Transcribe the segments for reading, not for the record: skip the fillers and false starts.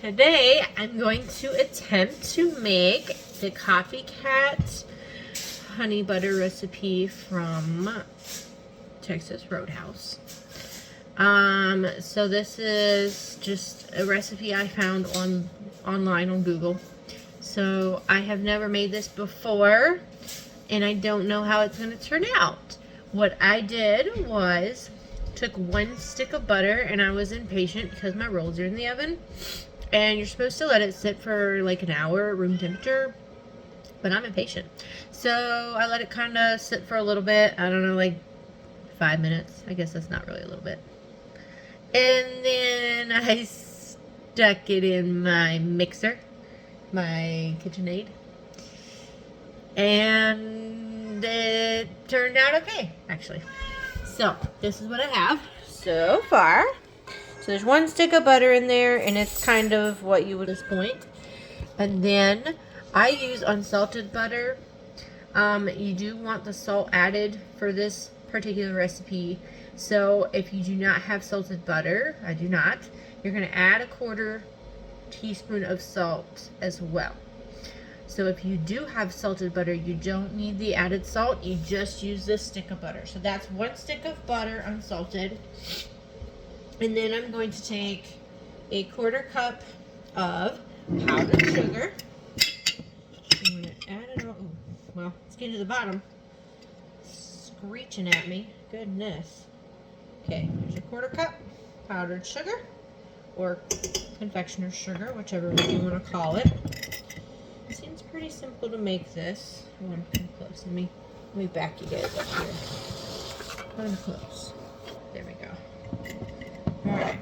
Today I'm going to attempt to make the Coffee Cat honey butter recipe from Texas Roadhouse. So this is just a recipe I found online on Google. So I have never made this before and I don't know how it's going to turn out. What I did was took 1 stick of butter, and I was impatient because my rolls are in the oven. And you're supposed to let it sit for like an hour at room temperature, but I'm impatient. So I let it kind of sit for a little bit. I don't know, like 5 minutes. I guess that's not really a little bit. And then I stuck it in my mixer, my KitchenAid. And it turned out okay, actually. So this is what I have so far. So there's 1 stick of butter in there, and it's kind of what you would at this point. And then I use unsalted butter. You do want the salt added for this particular recipe. So if you do not have salted butter, I do not, you're going to add a 1/4 teaspoon of salt as well. So if you do have salted butter, you don't need the added salt. You just use this stick of butter. So that's 1 stick of butter unsalted. And then I'm going to take a 1/4 cup of powdered sugar. I'm going to add it all. Well, it's getting to the bottom. Screeching at me. Goodness. Okay, there's your 1/4 cup powdered sugar, or confectioner's sugar, whichever one you want to call it. It seems pretty simple to make this. I want to come close. Let me back you guys up here. Come close. There we go. Alright.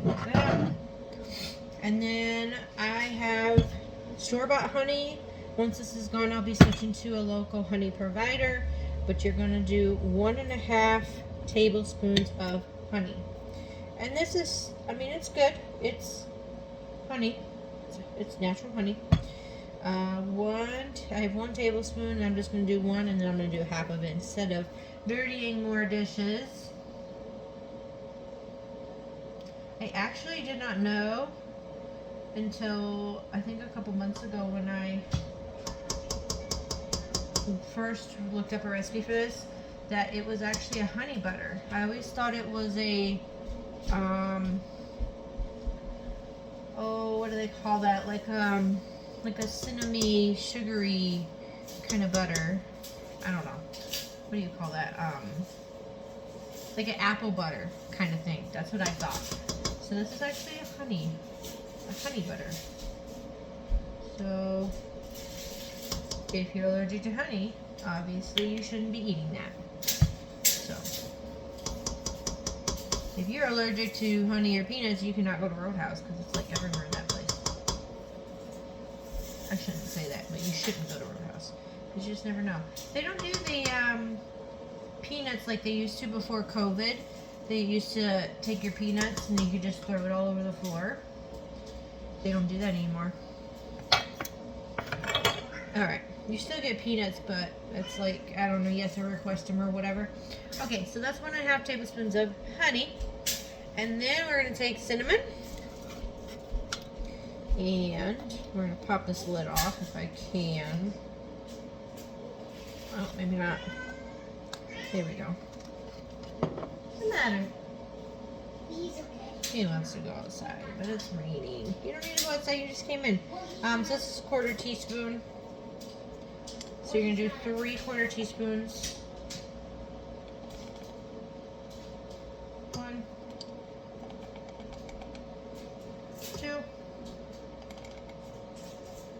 Like that. And then I have store-bought honey. Once this is gone, I'll be switching to a local honey provider. But you're going to do 1½ tablespoons of honey. And this is, I mean, it's good. It's honey. It's natural honey. I have 1 tablespoon, and I'm just going to do 1, and then I'm going to do 1/2 of it instead of dirtying more dishes. I actually did not know until I think a couple months ago when I first looked up a recipe for this that it was actually a honey butter. I always thought it was a what do they call that? Like a cinnamony, sugary kind of butter. I don't know. What do you call that? Like an apple butter kind of thing. That's what I thought. So this is actually a honey butter. So if you're allergic to honey, obviously you shouldn't be eating that. So if you're allergic to honey or peanuts, you cannot go to Roadhouse because it's like everywhere in that place. I shouldn't say that, but you shouldn't go to Roadhouse because you just never know. They don't do the peanuts like they used to before COVID. They used to take your peanuts and you could just throw it all over the floor. They don't do that anymore. Alright, you still get peanuts, but it's like, I don't know, you have to request them or whatever. Okay, so that's 1½ tablespoons of honey. And then we're going to take cinnamon. And we're going to pop this lid off if I can. Oh, maybe not. There we go. What's the matter? He's okay. He wants to go outside, but it's raining. You don't need to go outside, you just came in. So this is 1/4 teaspoon. So you're going to do 3/4 teaspoons. 1, 2,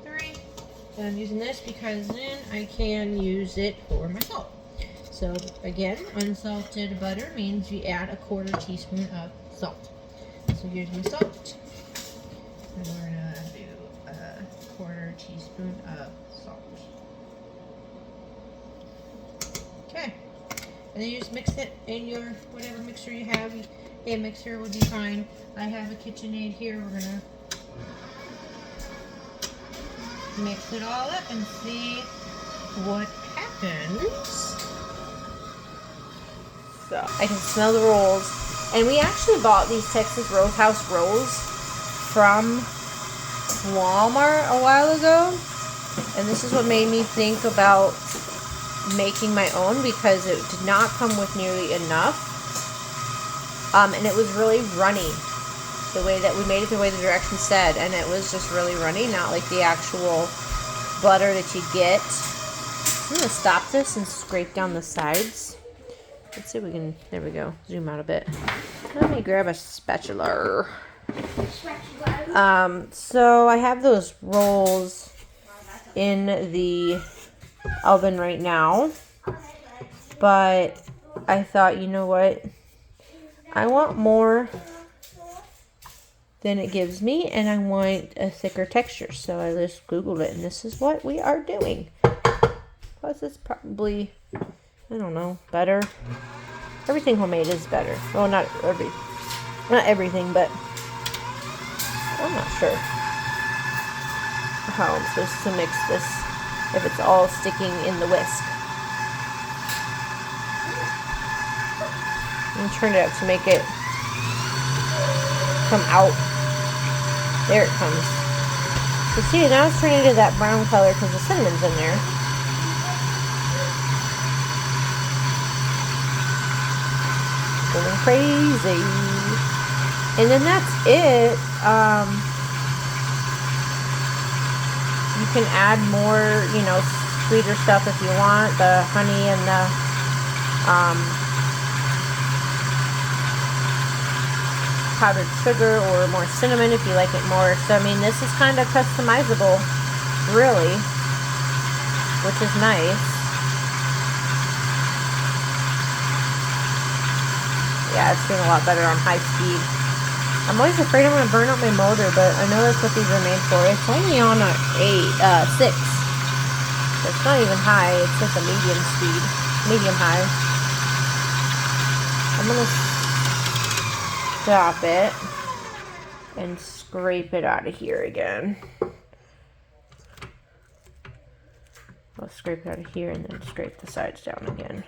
3. And I'm using this because then I can use it for my salt. So again, unsalted butter means you add a 1/4 teaspoon of salt. So here's my salt. And we're going to do a 1/4 teaspoon of salt. Okay. And then you just mix it in your whatever mixer you have. A mixer would be fine. I have a KitchenAid here. We're going to mix it all up and see what happens. So I can smell the rolls. And we actually bought these Texas Roadhouse rolls from Walmart a while ago. And this is what made me think about making my own, because it did not come with nearly enough. And it was really runny. The way that we made it, the way the directions said. And it was just really runny, not like the actual butter that you get. I'm going to stop this and scrape down the sides. Let's see if we can, there we go, zoom out a bit. Let me grab a spatula. So I have those rolls in the oven right now, but I thought, you know what, I want more than it gives me, and I want a thicker texture. So I just Googled it, and this is what we are doing. Plus it's probably, I don't know, better. Everything homemade is better. Well, not everything, but I'm not sure how I'm supposed to mix this if it's all sticking in the whisk. I'm gonna turn it up to make it come out. There it comes. So see, now it's turning into that brown color because the cinnamon's in there. Going crazy. And then that's it. You can add more, you know, sweeter stuff if you want. The honey and the powdered sugar, or more cinnamon if you like it more. So, I mean, this is kind of customizable, really, which is nice. Yeah, it's doing a lot better on high speed. I'm always afraid I'm going to burn up my motor, but I know that's what these are made for. It's only on a 6. So it's not even high. It's like a medium speed. Medium high. I'm going to stop it and scrape it out of here again. I'll scrape it out of here and then scrape the sides down again.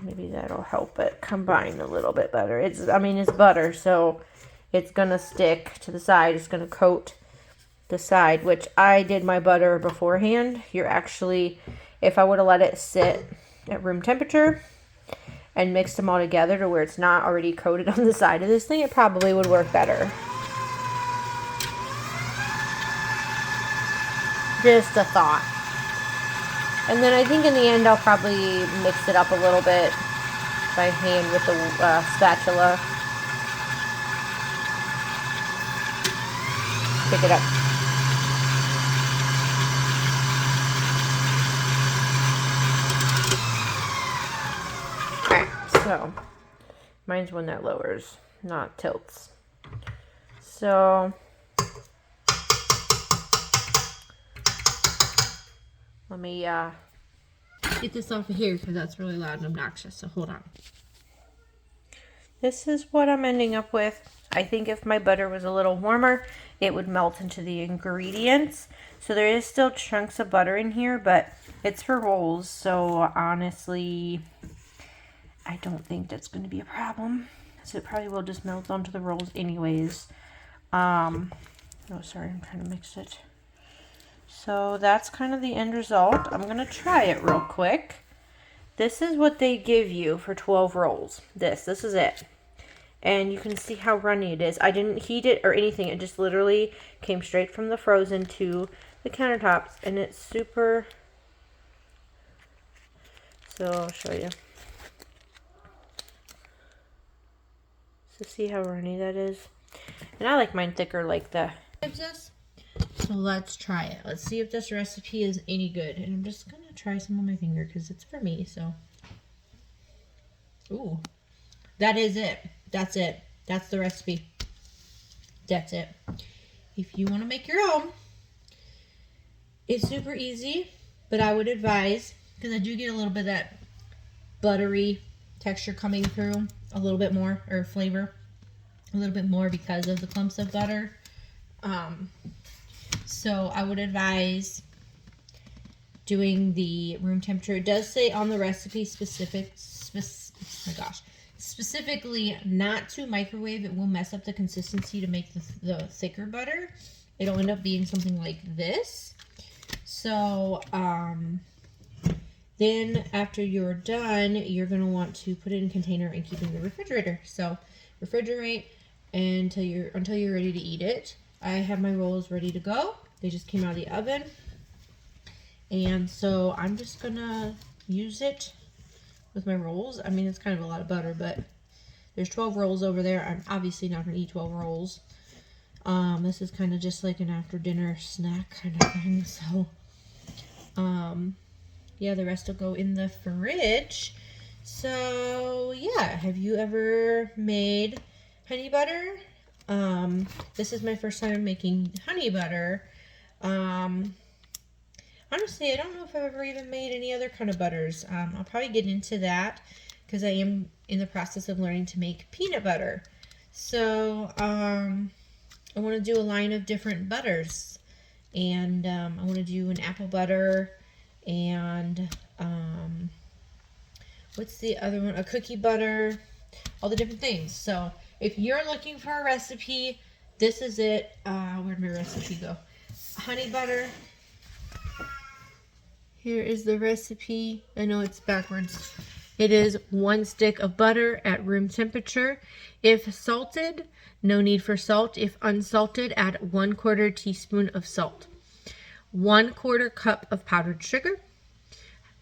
Maybe that'll help it combine a little bit better. I mean, it's butter, so it's gonna stick to the side. It's gonna coat the side, which I did my butter beforehand. You're actually, if I would have let it sit at room temperature and mixed them all together to where it's not already coated on the side of this thing, it probably would work better. Just a thought. And then I think in the end I'll probably mix it up a little bit by hand with the spatula. Pick it up. Alright, so mine's one that lowers, not tilts. So let me get this off of here because that's really loud and obnoxious, so hold on. This is what I'm ending up with. I think if my butter was a little warmer, it would melt into the ingredients. So there is still chunks of butter in here, but it's for rolls, so honestly, I don't think that's going to be a problem. So it probably will just melt onto the rolls anyways. Oh, sorry, I'm trying to mix it. So that's kind of the end result. I'm going to try it real quick. This is what they give you for 12 rolls. This is it. And you can see how runny it is. I didn't heat it or anything. It just literally came straight from the frozen to the countertops. And it's super... So I'll show you. So see how runny that is? And I like mine thicker like the... So let's try it. Let's see if this recipe is any good. And I'm just going to try some on my finger because it's for me, so. Ooh. That is it. That's it. That's the recipe. That's it. If you want to make your own, it's super easy, but I would advise, because I do get a little bit of that buttery texture coming through, a little bit more, or flavor, a little bit more because of the clumps of butter. So I would advise doing the room temperature. It does say on the recipe specific specifically not to microwave. It will mess up the consistency to make the thicker butter. It'll end up being something like this. So then after you're done, you're going to want to put it in a container and keep it in the refrigerator. So refrigerate until you're ready to eat it. I have my rolls ready to go. They just came out of the oven. And so I'm just going to use it with my rolls. I mean, it's kind of a lot of butter, but there's 12 rolls over there. I'm obviously not going to eat 12 rolls. This is kind of just like an after dinner snack kind of thing. So, yeah, the rest will go in the fridge. So, yeah, have you ever made honey butter? This is my first time making honey butter. Honestly, I don't know if I've ever even made any other kind of butters. I'll probably get into that because I am in the process of learning to make peanut butter. So, I want to do a line of different butters. And I want to do an apple butter and what's the other one? A cookie butter. All the different things. So, if you're looking for a recipe, this is it. Where'd my recipe go? Honey butter. Here is the recipe. I know it's backwards. It is 1 stick of butter at room temperature. If salted, no need for salt. If unsalted, add 1/4 teaspoon of salt. 1/4 cup of powdered sugar.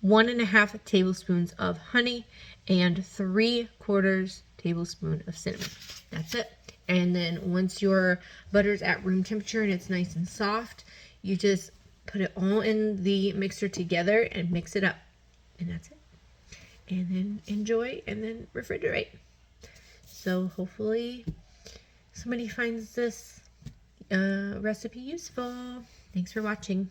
1½ tablespoons of honey. And 3/4 tablespoon of cinnamon. That's it. And then once your butter's at room temperature and it's nice and soft, you just put it all in the mixer together and mix it up. And that's it. And then enjoy and then refrigerate. So hopefully somebody finds this recipe useful. Thanks for watching.